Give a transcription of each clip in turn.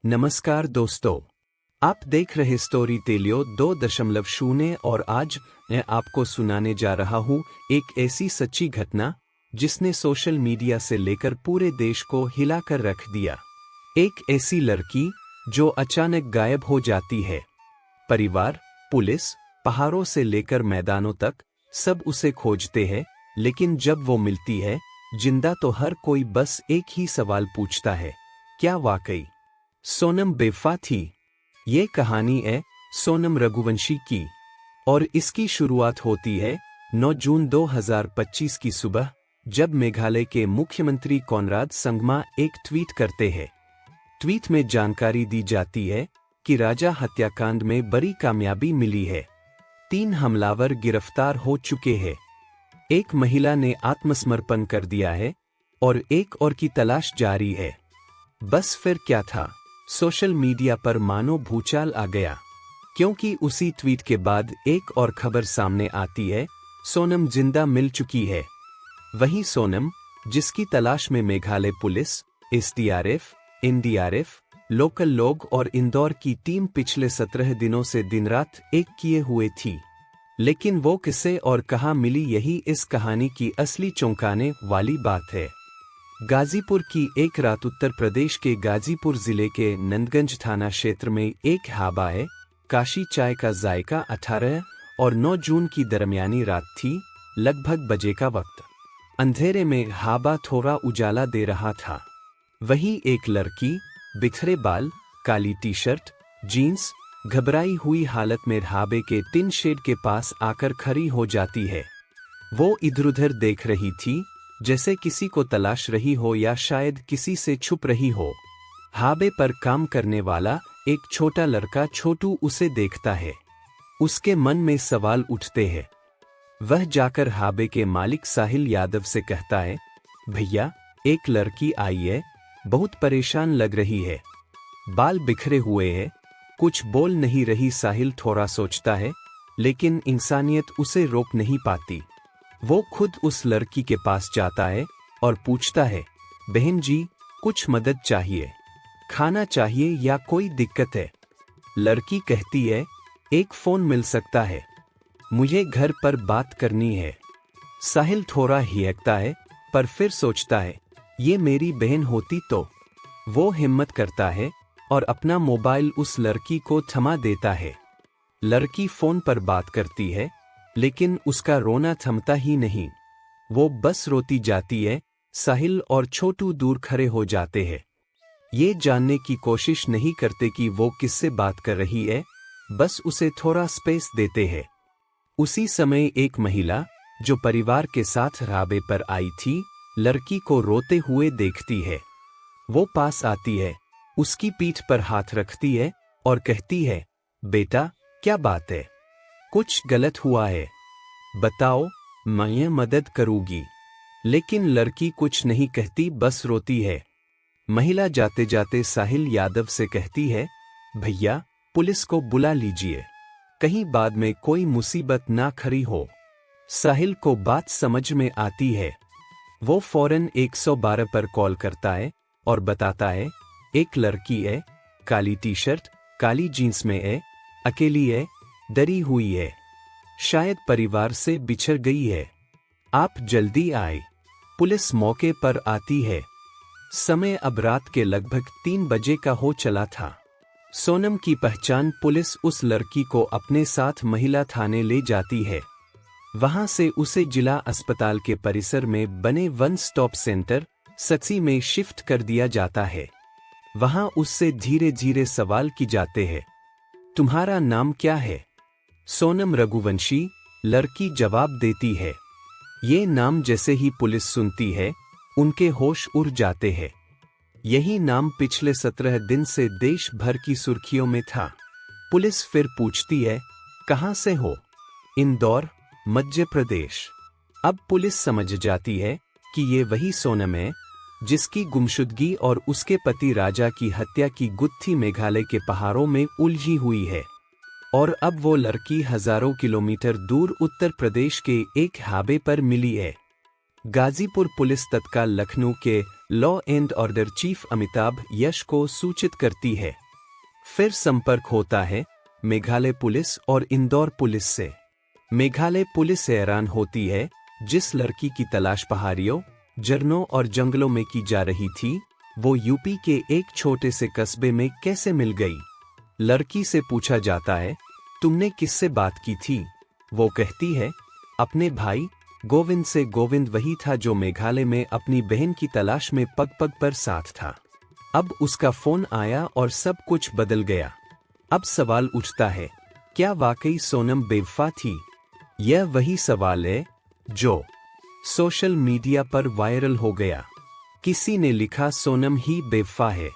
नमस्कार दोस्तों, आप देख रहे स्टोरी टेलियो 2.0 और आज मैं आपको सुनाने जा रहा हूँ एक ऐसी सच्ची घटना जिसने सोशल मीडिया से लेकर पूरे देश को हिलाकर रख दिया। एक ऐसी लड़की जो अचानक गायब हो जाती है। परिवार, पुलिस, पहाड़ों से लेकर मैदानों तक सब उसे खोजते हैं, लेकिन जब वो मिलती है जिंदा तो हर कोई बस एक ही सवाल पूछता है, क्या वाकई सोनम बेवफा थी? ये कहानी है सोनम रघुवंशी की और इसकी शुरुआत होती है 9 जून 2025 की सुबह, जब मेघालय के मुख्यमंत्री कोनराड संगमा एक ट्वीट करते हैं। ट्वीट में जानकारी दी जाती है कि राजा हत्याकांड में बड़ी कामयाबी मिली है। 3 हमलावर गिरफ्तार हो चुके हैं। एक महिला ने आत्मसमर्पण कर दिया है और एक और की तलाश जारी है। बस फिर क्या था? सोशल मीडिया पर मानो भूचाल आ गया, क्योंकि उसी ट्वीट के बाद एक और खबर सामने आती है, सोनम जिंदा मिल चुकी है। वही सोनम जिसकी तलाश में Meghalaya police, SDRF, NDRF, local लोग और इंदौर की टीम पिछले 17 दिनों से दिन रात एक किए हुए थी। लेकिन वो किसे और कहां मिली, यही इस कहानी की असली चौंकाने वाली बात है। गाजीपुर की एक रात उत्तर प्रदेश के गाजीपुर जिले के नंदगंज थाना क्षेत्र में एक ढाबा है। काशी चाय का जायका 18 और 9 जून की दरमियानी रात थी, लगभग बजे का वक्त। अंधेरे में ढाबा थोड़ा उजाला दे रहा था। वहीं एक लड़की बिखरे बाल, काली टी शर्ट, जीन्स, घबराई हुई हालत में ढाबे के टिन शेड के पास आकर खड़ी हो जाती है। वो इधर-उधर देख रही थी, जैसे किसी को तलाश रही हो या शायद किसी से छुप रही हो। ढाबे पर काम करने वाला एक छोटा लड़का छोटू उसे देखता है। उसके मन में सवाल उठते हैं। वह जाकर ढाबे के मालिक साहिल यादव से कहता है, भैया, एक लड़की आई है, बहुत परेशान लग रही है, बाल बिखरे हुए हैं, कुछ बोल नहीं रही। साहिल थोड़ा सोचता है, लेकिन इंसानियत उसे रोक नहीं पाती। वो खुद उस लड़की के पास जाता है और पूछता है, बहन जी, कुछ मदद चाहिए? खाना चाहिए या कोई दिक्कत है? लड़की कहती है, एक फोन मिल सकता है, मुझे घर पर बात करनी है। साहिल थोड़ा हिचकता है, पर फिर सोचता है, ये मेरी बहन होती तो। वो हिम्मत करता है और अपना मोबाइल उस लड़की को थमा देता है। लड़की फोन पर बात करती है, लेकिन उसका रोना थमता ही नहीं। वो बस रोती जाती है। साहिल और छोटू दूर खड़े हो जाते हैं। ये जानने की कोशिश नहीं करते कि वो किससे बात कर रही है, बस उसे थोड़ा स्पेस देते हैं। उसी समय एक महिला जो परिवार के साथ ढाबे पर आई थी, लड़की को रोते हुए देखती है। वो पास आती है, उसकी पीठ पर हाथ रखती है और कहती है, बेटा, क्या बात है? कुछ गलत हुआ है? बताओ, मैं मदद करूंगी। लेकिन लड़की कुछ नहीं कहती, बस रोती है। महिला जाते जाते साहिल यादव से कहती है, भैया, पुलिस को बुला लीजिए, कहीं बाद में कोई मुसीबत ना खड़ी हो। साहिल को बात समझ में आती है। वो फौरन 112 पर कॉल करता है और बताता है, एक लड़की है, काली टी शर्ट, काली जीन्स में है, अकेली है, डरी हुई है, शायद परिवार से बिछड़ गई है, आप जल्दी आए। पुलिस मौके पर आती है। समय अब रात के लगभग 3 बजे का हो चला था। सोनम की पहचान पुलिस उस लड़की को अपने साथ महिला थाने ले जाती है। वहां से उसे जिला अस्पताल के परिसर में बने वन स्टॉप सेंटर सक्सी में शिफ्ट कर दिया जाता है। वहां उससे धीरे धीरे सवाल की जाते हैं, तुम्हारा नाम क्या है? सोनम रघुवंशी, लड़की जवाब देती है। ये नाम जैसे ही पुलिस सुनती है, उनके होश उड़ जाते हैं। यही नाम पिछले 17 दिन से देश भर की सुर्खियों में था। पुलिस फिर पूछती है, कहां से हो? इंदौर, मध्य प्रदेश। अब पुलिस समझ जाती है कि ये वही सोनम है जिसकी गुमशुदगी और उसके पति राजा की हत्या की गुत्थी मेघालय के पहाड़ों में उलझी हुई है। और अब वो लड़की हजारों किलोमीटर दूर उत्तर प्रदेश के एक ढाबे पर मिली है। गाजीपुर पुलिस तत्काल लखनऊ के law and order chief Amitabh Yash को सूचित करती है। फिर संपर्क होता है मेघालय पुलिस और इंदौर पुलिस से। मेघालय पुलिस हैरान होती है, जिस लड़की की तलाश पहाड़ियों, झरनों और जंगलों में की जा रही थी, वो यूपी के एक छोटे से कस्बे में कैसे मिल गई। लड़की से पूछा जाता है, तुमने किससे बात की थी? वो कहती है, अपने भाई गोविंद से। गोविंद वही था जो मेघालय में अपनी बहन की तलाश में पग पग पर साथ था। अब उसका फोन आया और सब कुछ बदल गया। अब सवाल उठता है, क्या वाकई सोनम बेवफा थी? यह वही सवाल है जो सोशल मीडिया पर वायरल हो गया। किसी ने लिखा सोनम ही बेवफा है,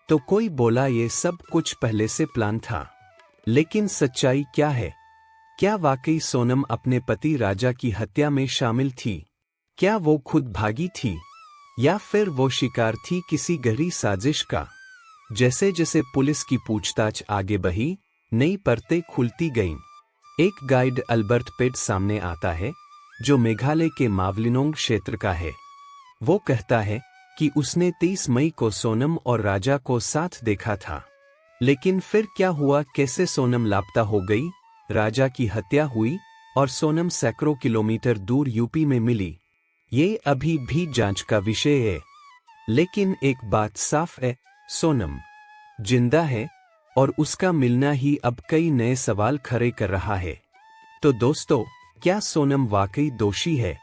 तो कोई बोला ये सब कुछ पहले से प्लान था। लेकिन सच्चाई क्या है? क्या वाकई सोनम अपने पति राजा की हत्या में शामिल थी? क्या वो खुद भागी थी, या फिर वो शिकार थी किसी गहरी साजिश का? जैसे जैसे पुलिस की पूछताछ आगे बढ़ी, नई परतें खुलती गईं। एक गाइड अल्बर्ट पेट सामने आता है, जो मेघालय के मावलिनोंग क्षेत्र का है। वो कहता है कि उसने 30 मई को सोनम और राजा को साथ देखा था। लेकिन फिर क्या हुआ? कैसे सोनम लापता हो गई, राजा की हत्या हुई और सोनम सैकड़ों किलोमीटर दूर यूपी में मिली? ये अभी भी जांच का विषय है। लेकिन एक बात साफ है, सोनम जिंदा है और उसका मिलना ही अब कई नए सवाल खड़े कर रहा है। तो दोस्तों, क्या सोनम वाकई दोषी है,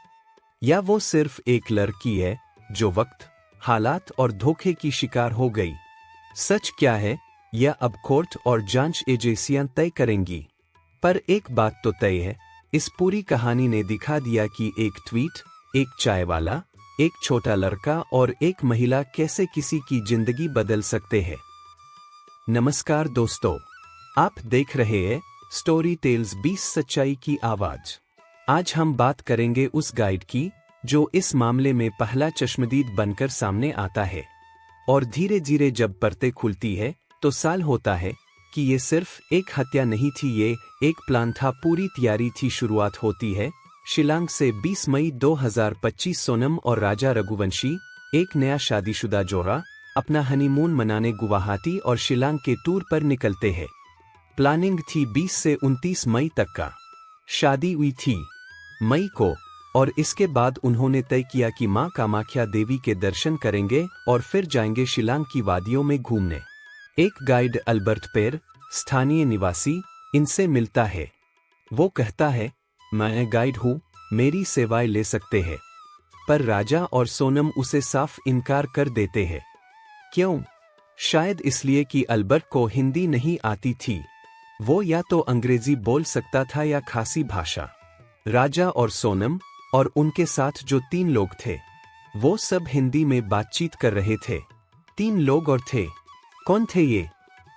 या वो सिर्फ एक लड़की है जो वक्त, हालात और धोखे की शिकार हो गई? सच क्या है, यह अब कोर्ट और जांच एजेंसियां तय करेंगी। पर एक बात तो तय है, इस पूरी कहानी ने दिखा दिया कि एक ट्वीट, एक चाय वाला, एक छोटा लड़का और एक महिला कैसे किसी की जिंदगी बदल सकते हैं। नमस्कार दोस्तों, आप देख रहे हैं स्टोरी टेल्स 20 सच्चाई की आवाज। आज हम बात करेंगे उस गाइड की जो इस मामले में पहला चश्मदीद बनकर सामने आता है। और धीरे धीरे जब परतें खुलती है तो साल होता है कि ये सिर्फ एक हत्या नहीं थी, ये एक प्लान था, पूरी तैयारी थी। शुरुआत होती है शिलांग से। 20 मई 2025 सोनम और राजा रघुवंशी, एक नया शादीशुदा जोड़ा, अपना हनीमून मनाने गुवाहाटी और शिलांग के टूर पर निकलते हैं। प्लानिंग थी 20 से 29 मई तक का। शादी हुई थी मई को, और इसके बाद उन्होंने तय किया कि मां कामाख्या देवी के दर्शन करेंगे और फिर जाएंगे शिलांग की वादियों में घूमने। एक गाइड अल्बर्ट पेर, स्थानीय निवासी, इनसे मिलता है। वो कहता है, मैं गाइड हूं, मेरी सेवाएं ले सकते हैं। पर राजा और सोनम उसे साफ इनकार कर देते हैं। क्यों? शायद इसलिए कि अल्बर्ट को हिंदी नहीं आती थी। वो या तो अंग्रेजी बोल सकता था या खासी भाषा। राजा और सोनम और उनके साथ जो 3 लोग थे, वो सब हिंदी में बातचीत कर रहे थे। 3 लोग और थे। कौन थे ये?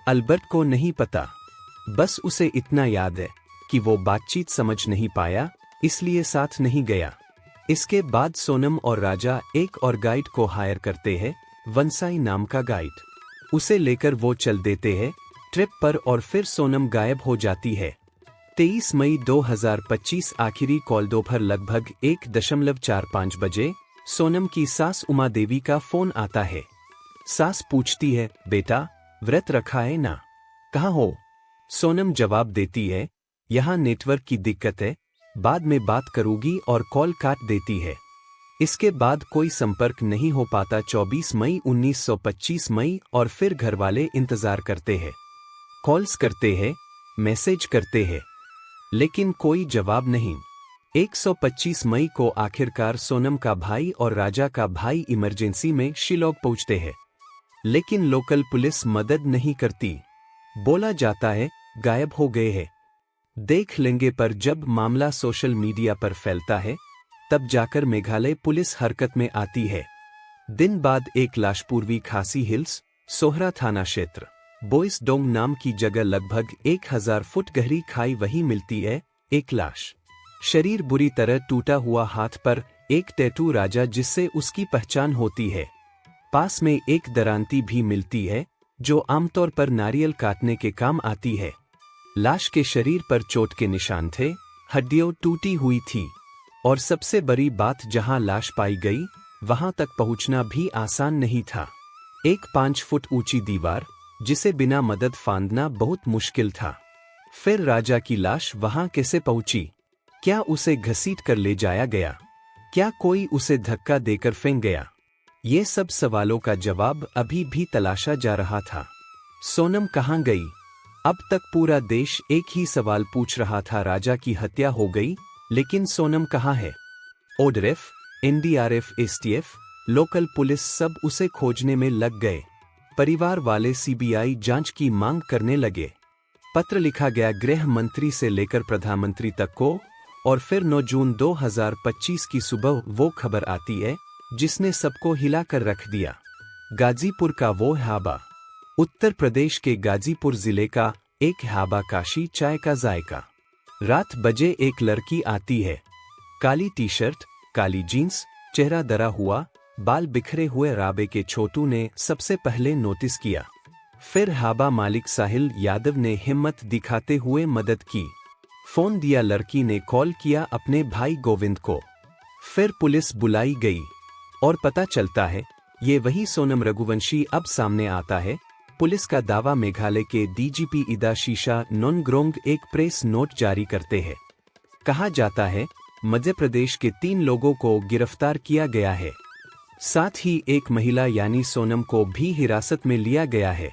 अल्बर्ट को नहीं पता। बस उसे इतना याद है कि वो बातचीत समझ नहीं पाया, इसलिए साथ नहीं गया। इसके बाद सोनम और राजा एक और गाइड को हायर करते हैं, वंसाई नाम का गाइड। उसे लेकर वो चल देते हैं ट्रिप पर, और फिर सोनम गायब हो जाती है। 23 मई 2025 आखिरी कॉल दोपहर लगभग 1:45 बजे सोनम की सास उमा देवी का फोन आता है। सास पूछती है, बेटा व्रत रखा है ना? कहाँ हो? सोनम जवाब देती है, यहाँ नेटवर्क की दिक्कत है, बाद में बात करूंगी, और कॉल काट देती है। इसके बाद कोई संपर्क नहीं हो पाता। 24 मई 1925 मई, और फिर घरवाले इंतजार करते हैं, कॉल्स करते हैं, मैसेज करते हैं, लेकिन कोई जवाब नहीं। 125 मई को आखिरकार सोनम का भाई और राजा का भाई इमरजेंसी में शिलांग पहुंचते हैं, लेकिन लोकल पुलिस मदद नहीं करती। बोला जाता है गायब हो गए हैं, देख लेंगे। पर जब मामला सोशल मीडिया पर फैलता है, तब जाकर मेघालय पुलिस हरकत में आती है। दिन बाद एक लाश पूर्वी खासी हिल्स, सोहरा थाना क्षेत्र, बोइस डोंग नाम की जगह, लगभग 1000 फुट गहरी खाई वही मिलती है। एक लाश, शरीर बुरी तरह टूटा हुआ, हाथ पर एक टैटू राजा जिससे उसकी पहचान होती है। पास में एक दरांती भी मिलती है जो आमतौर पर नारियल काटने के काम आती है। लाश के शरीर पर चोट के निशान थे, हड्डियां टूटी हुई थी, और सबसे बड़ी बात, जहां लाश पाई गई वहां तक पहुंचना भी आसान नहीं था। एक 5 फुट ऊंची दीवार जिसे बिना मदद फांदना बहुत मुश्किल था। फिर राजा की लाश वहां कैसे पहुंची? क्या उसे घसीट कर ले जाया गया? क्या कोई उसे धक्का देकर फेंक गया? ये सब सवालों का जवाब अभी भी तलाशा जा रहा था। सोनम कहाँ गई? अब तक पूरा देश एक ही सवाल पूछ रहा था, राजा की हत्या हो गई, लेकिन सोनम कहाँ है? ODF, NDRF, STF, local police सब उसे खोजने में लग गए। परिवार वाले सीबीआई जांच की मांग करने लगे। पत्र लिखा गया गृह मंत्री से लेकर प्रधानमंत्री तक को, और फिर 9 जून 2025 की सुबह वो खबर आती है जिसने सबको हिलाकर रख दिया। गाजीपुर का वो ढाबा, उत्तर प्रदेश के गाजीपुर जिले का एक ढाबा, काशी चाय का जायका। रात बजे एक लड़की आती है, काली टी शर्ट, काली जीन्स, चेहरा दरा हुआ, बाल बिखरे हुए। राबे के छोटू ने सबसे पहले नोटिस किया। फिर ढाबा मालिक साहिल यादव ने हिम्मत दिखाते हुए मदद की। फोन दिया, लड़की ने कॉल किया अपने भाई गोविंद को। फिर पुलिस बुलाई गई और पता चलता है ये वही सोनम रघुवंशी। अब सामने आता है पुलिस का दावा। मेघालय के डीजीपी इदा शीशा नोनग्रोंग एक प्रेस नोट जारी करते हैं। कहा जाता है मध्य प्रदेश के 3 लोगों को गिरफ्तार किया गया है, साथ ही एक महिला यानी सोनम को भी हिरासत में लिया गया है।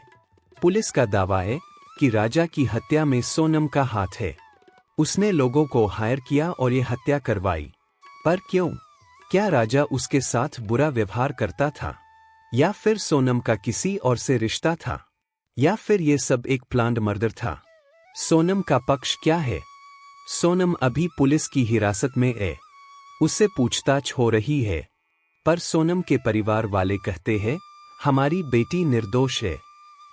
पुलिस का दावा है कि राजा की हत्या में सोनम का हाथ है। उसने लोगों को हायर किया और ये हत्या करवाई। पर क्यों? क्या राजा उसके साथ बुरा व्यवहार करता था, या फिर सोनम का किसी और से रिश्ता था, या फिर ये सब एक प्लान्ड मर्डर था? सोनम का पक्ष क्या है? सोनम अभी पुलिस की हिरासत में है, उससे पूछताछ हो रही है, पर सोनम के परिवार वाले कहते हैं हमारी बेटी निर्दोष है।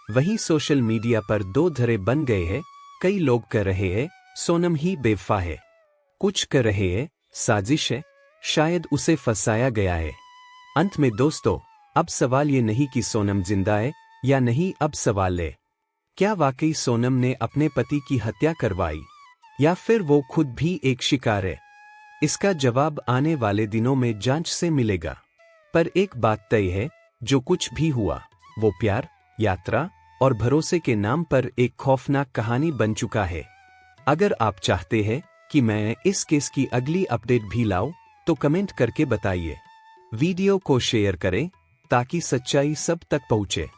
वहीं सोशल मीडिया पर 2 धड़े बन गए हैं। कई लोग कह रहे हैं सोनम ही बेवफा है, कुछ कह रहे हैं साजिश है, शायद उसे फंसाया गया है। अंत में दोस्तों, अब सवाल ये नहीं कि सोनम जिंदा है या नहीं, अब सवाल है क्या वाकई सोनम ने अपने पति की हत्या करवाई, या फिर वो खुद भी एक शिकार है? इसका जवाब आने वाले दिनों में जांच से मिलेगा। पर एक बात तय है, जो कुछ भी हुआ वो प्यार, यात्रा और भरोसे के नाम पर एक खौफनाक कहानी बन चुका है। अगर आप चाहते हैं कि मैं इस केस की अगली अपडेट भी लाऊं, तो कमेंट करके बताइए। वीडियो को शेयर करें ताकि सच्चाई सब तक पहुंचे।